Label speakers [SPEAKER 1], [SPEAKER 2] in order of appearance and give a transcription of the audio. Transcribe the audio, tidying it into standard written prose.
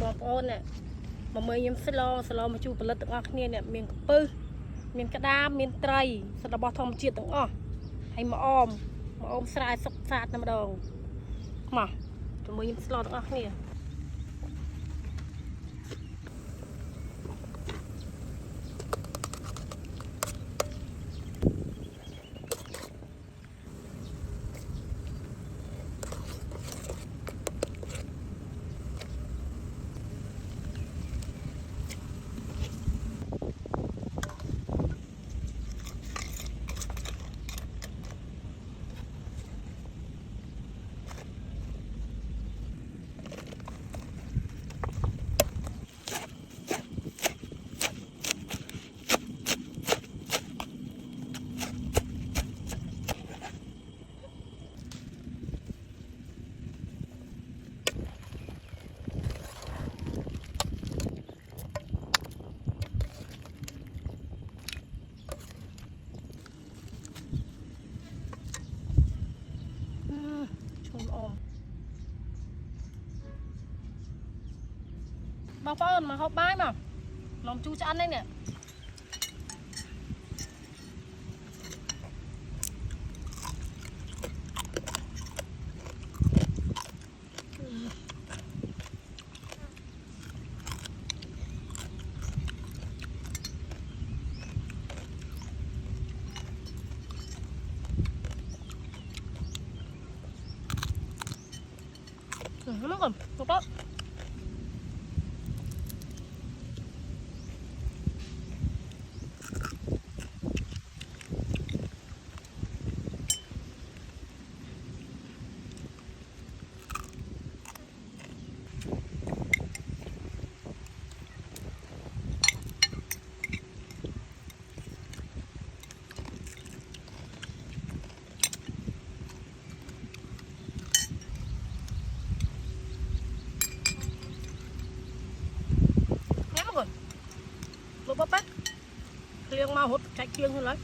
[SPEAKER 1] บอลโอนเนี่ยมาเมย์ยิ้มสโลมาจูผลิตต่างเนี่ยเมียนกระปื้อเมียนกระดาเมียนไตรสระบอทอมจีดต่างให้มาอมสลายสกสาดน้ำดองมาจะเมย์ยิ้มสโลต่างเนี่ยบางคนมาเขาบ้านมาลองจูจะอันได้เนี่ยnó còn tốt đó bắp bắp liêng mau hút chạy kiêng hơn lấy